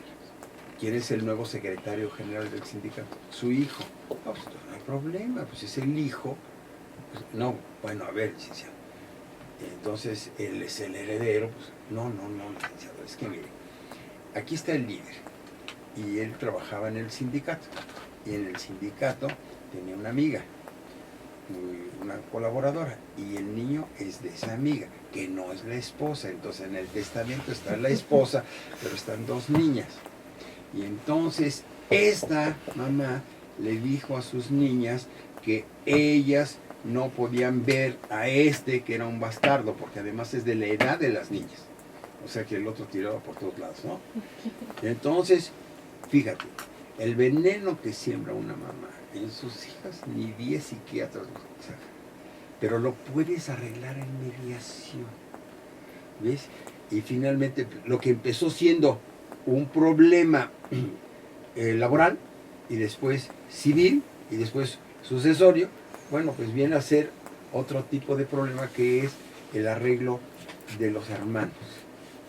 E: el nuevo secretario general del sindicato? Su hijo. No, pues no hay problema, pues es el hijo. Pues, no, bueno, a ver, licenciado. Entonces, él es el heredero. Pues, no, licenciado, es que mire, aquí está el líder. Y él trabajaba en el sindicato. Y en el sindicato tenía una amiga, una colaboradora, y el niño es de esa amiga, que no es la esposa. Entonces en el testamento está la esposa, pero están dos niñas. Y entonces esta mamá le dijo a sus niñas que ellas no podían ver a este, que era un bastardo, porque además es de la edad de las niñas. O sea que el otro tiraba por todos lados, ¿no? Entonces, fíjate, el veneno que siembra una mamá en sus hijas, ni 10 psiquiatras lo sacan. Pero lo puedes arreglar en mediación. ¿Ves? Y finalmente, lo que empezó siendo un problema laboral, y después civil, y después sucesorio, bueno, pues viene a ser otro tipo de problema, que es el arreglo de los hermanos.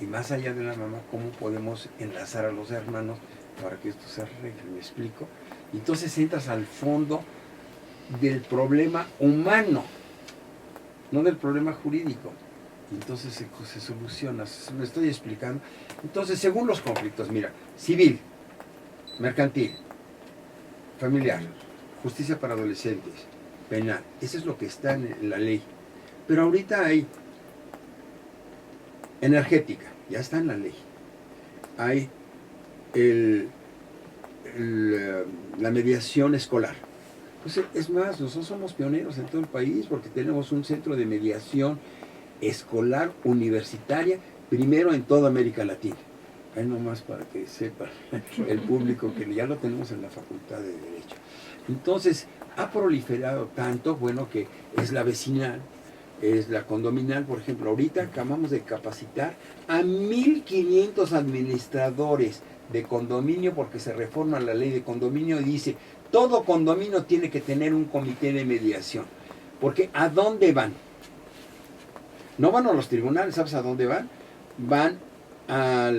E: Y más allá de la mamá, ¿cómo podemos enlazar a los hermanos para que esto se arregle? ¿Me explico? Entonces entras al fondo del problema humano, no del problema jurídico. Entonces se soluciona, me estoy explicando. Entonces, según los conflictos, mira, civil, mercantil, familiar, justicia para adolescentes, penal, eso es lo que está en la ley. Pero ahorita hay energética, ya está en la ley. Hay la mediación escolar. Pues es más, nosotros somos pioneros en todo el país, porque tenemos un centro de mediación escolar universitaria, primero en toda América Latina. Ahí nomás para que sepa el público que ya lo tenemos en la Facultad de Derecho. Entonces, ha proliferado tanto, bueno, que es la vecinal, es la condominal. Por ejemplo, ahorita acabamos de capacitar a 1,500 administradores de condominio, porque se reforma la ley de condominio y dice, todo condominio tiene que tener un comité de mediación. Porque ¿a dónde van? No van a los tribunales, ¿sabes a dónde van? Van a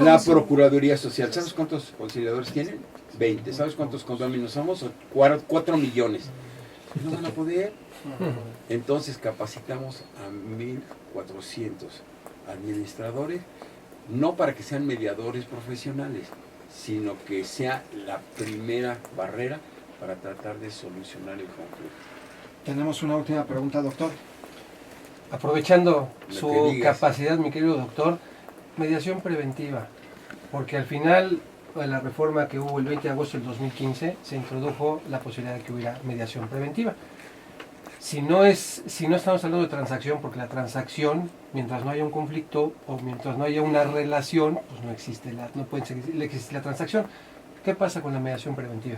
E: la Procuraduría Social. ¿Sabes cuántos conciliadores tienen? 20. ¿Sabes cuántos condominios somos? 4 millones. No van a poder. Entonces capacitamos a 1,400 administradores, no para que sean mediadores profesionales, sino que sea la primera barrera para tratar de solucionar el conflicto.
A: Tenemos una última pregunta, doctor.
G: Aprovechando
E: Lo
G: su
E: que digas.
G: capacidad, mi querido doctor, mediación preventiva, porque al final de la reforma que hubo el 20 de agosto del 2015 se introdujo la posibilidad de que hubiera mediación preventiva. Si no estamos hablando de transacción, porque la transacción, mientras no haya un conflicto o mientras no haya una relación, pues no puede existir la transacción. ¿Qué pasa con la mediación preventiva?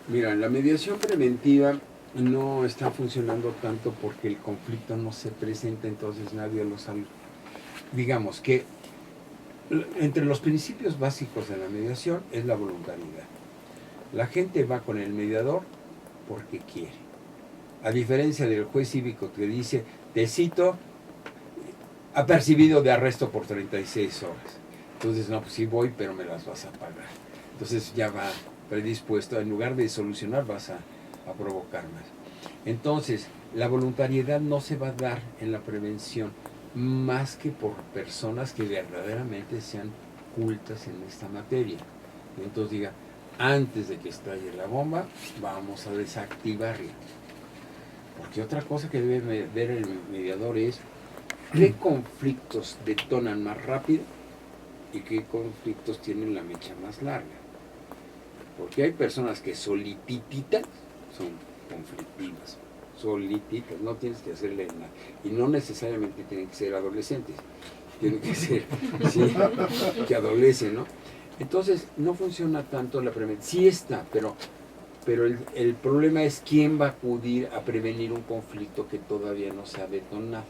E: Mira, la mediación preventiva no está funcionando tanto porque el conflicto no se presenta, entonces nadie lo sabe. Digamos que entre los principios básicos de la mediación es la voluntariedad. La gente va con el mediador porque quiere. A diferencia del juez cívico que dice, te cito, apercibido de arresto por 36 horas. Entonces, no, pues sí voy, pero me las vas a pagar. Entonces ya va predispuesto, en lugar de solucionar, vas a provocar más. Entonces, la voluntariedad no se va a dar en la prevención más que por personas que verdaderamente sean cultas en esta materia. Entonces diga, antes de que estalle la bomba, vamos a desactivarla. Porque otra cosa que debe ver el mediador es qué conflictos detonan más rápido y qué conflictos tienen la mecha más larga. Porque hay personas que solititas son conflictivas, solititas, no tienes que hacerle nada. Y no necesariamente tienen que ser adolescentes, tienen que ser, sí, que adolecen, ¿no? Entonces no funciona tanto la prevención, sí está, pero el problema es quién va a acudir a prevenir un conflicto que todavía no se ha detonado.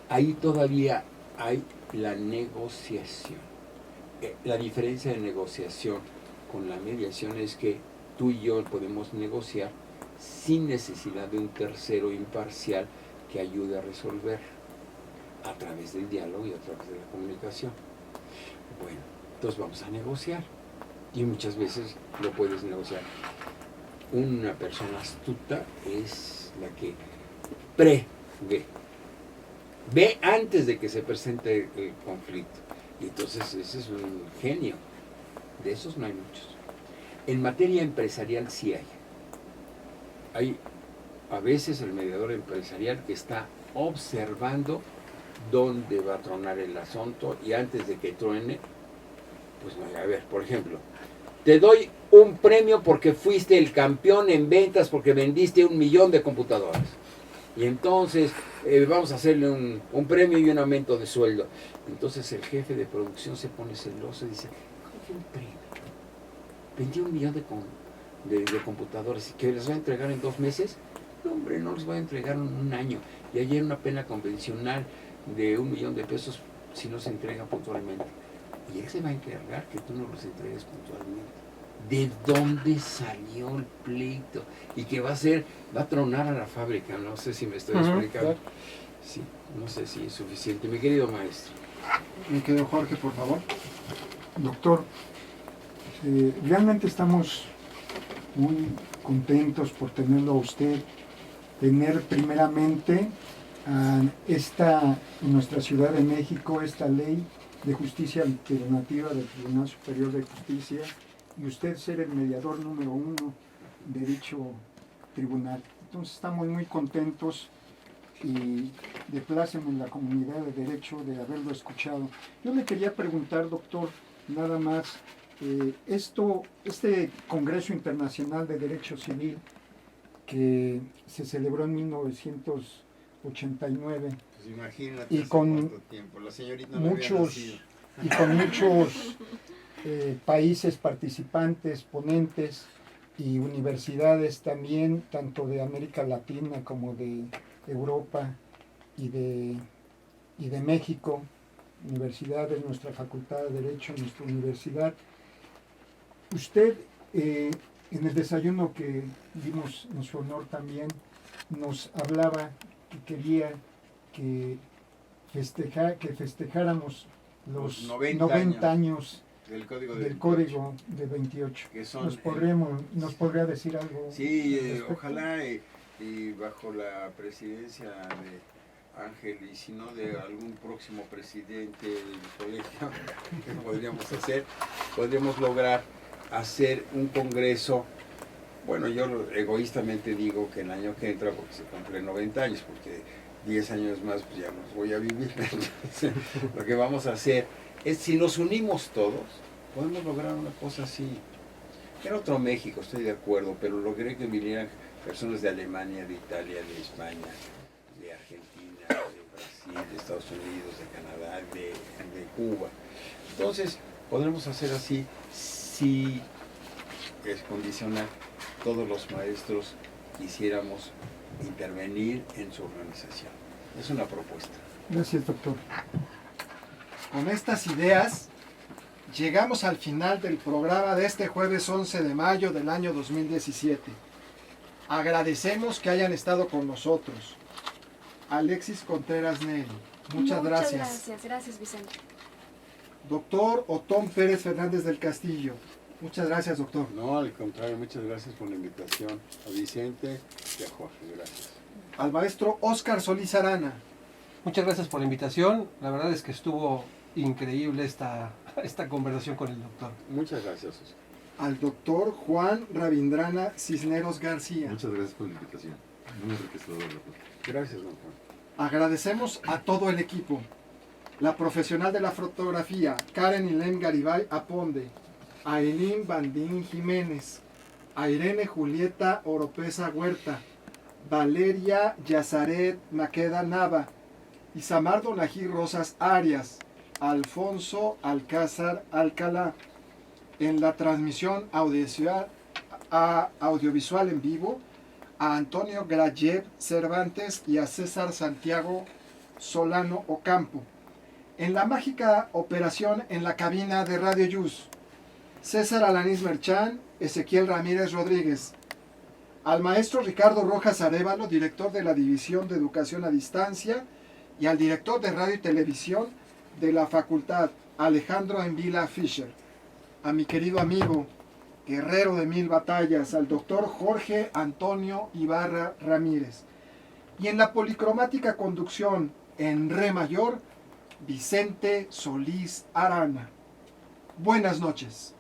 E: Ahí todavía hay la negociación. La diferencia de negociación con la mediación es que tú y yo podemos negociar sin necesidad de un tercero imparcial que ayude a resolver a través del diálogo y a través de la comunicación. Bueno, entonces vamos a negociar. Y muchas veces lo puedes negociar. Una persona astuta es la que prevé. Ve antes de que se presente el conflicto. Y entonces ese es un genio. De esos no hay muchos. En materia empresarial sí hay. Hay a veces el mediador empresarial que está observando dónde va a tronar el asunto y antes de que truene, pues no, a ver, por ejemplo, te doy un premio porque fuiste el campeón en ventas porque vendiste 1 millón de computadoras. Y entonces vamos a hacerle un premio y un aumento de sueldo. Entonces el jefe de producción se pone celoso y dice, ¿cómo que un premio? Vendí 1 millón de computadoras y que les voy a entregar en 2 meses. No, hombre, no les voy a entregar en 1 año. Y allí hay una pena convencional de 1 millón de pesos si no se entrega puntualmente. Y él se va a encargar que tú no los entregues puntualmente. ¿De dónde salió el pleito? Y que va a tronar a la fábrica. No sé si me estoy explicando. Sí, no sé si es suficiente. Mi querido maestro.
J: Mi querido Jorge, por favor. Doctor, realmente estamos muy contentos por tenerlo a usted, tener primeramente en nuestra Ciudad de México esta ley de justicia alternativa del Tribunal Superior de Justicia y usted ser el mediador número 1 de dicho tribunal. Entonces estamos muy contentos y de pláceme en la comunidad de derecho de haberlo escuchado. Yo le quería preguntar, doctor, nada más, este Congreso Internacional de Derecho Civil que se celebró en 1989
E: Pues imagínate
J: y con
E: cuánto tiempo. La señorita no había nacido.
J: y con muchos países participantes, ponentes y universidades también, tanto de América Latina como de Europa y de México, universidades, nuestra Facultad de Derecho, nuestra universidad. Usted, en el desayuno que dimos en su honor también, nos hablaba que quería que festejáramos los 90 años
E: del Código
J: de 28.
E: Que son,
J: ¿Nos podría decir algo?
E: Sí, ojalá y bajo la presidencia Ángel, y si no de algún próximo presidente del colegio, ¿qué podríamos hacer? Podríamos lograr hacer un congreso. Bueno, yo egoístamente digo que el año que entra, porque se cumplen 90 años, porque 10 años más pues ya no voy a vivir. Entonces, lo que vamos a hacer es, si nos unimos todos, podemos lograr una cosa así. Era otro México, estoy de acuerdo, pero logré que vinieran personas de Alemania, de Italia, de España, de Argentina, de Brasil, de Estados Unidos, de Canadá, de Cuba. Entonces, podremos hacer así si es condicional. Todos los maestros quisiéramos intervenir en su organización. Es una propuesta.
J: Gracias, doctor.
A: Con estas ideas, llegamos al final del programa de este jueves 11 de mayo del año 2017. Agradecemos que hayan estado con nosotros. Alexis Contreras Neri, muchas gracias.
C: Gracias Vicente.
A: Doctor Otón Pérez Fernández del Castillo, muchas gracias, doctor.
E: No, al contrario, muchas gracias por la invitación a Vicente y a Jorge. Gracias.
A: Al maestro Óscar Solís Arana.
G: Muchas gracias por la invitación. La verdad es que estuvo increíble esta conversación con el doctor.
E: Muchas gracias, Oscar.
A: Al doctor Juan Rabindrana Cisneros García.
I: Muchas gracias por la invitación. Muy enriquecedor.
E: Gracias, don Juan.
A: Agradecemos a todo el equipo. La profesional de la fotografía, Karen Ilem Garibay Aponde. A Eileen Bandín Jiménez. A Irene Julieta Oropesa Huerta. Valeria Yazaret Maqueda Nava. Isamar Donají Rosas Arias. Alfonso Alcázar Alcalá. En la transmisión audiovisual en vivo, a Antonio Grayev Cervantes y a César Santiago Solano Ocampo. En la mágica operación en la cabina de Radio Yus, César Alanís Merchán, Ezequiel Ramírez Rodríguez. Al maestro Ricardo Rojas Arévalo, director de la División de Educación a Distancia, y al director de Radio y Televisión de la Facultad, Alejandro Envila Fischer. A mi querido amigo, guerrero de 1000 batallas, al doctor Jorge Antonio Ibarra Ramírez. Y en la policromática conducción en re mayor, Vicente Solís Arana. Buenas noches.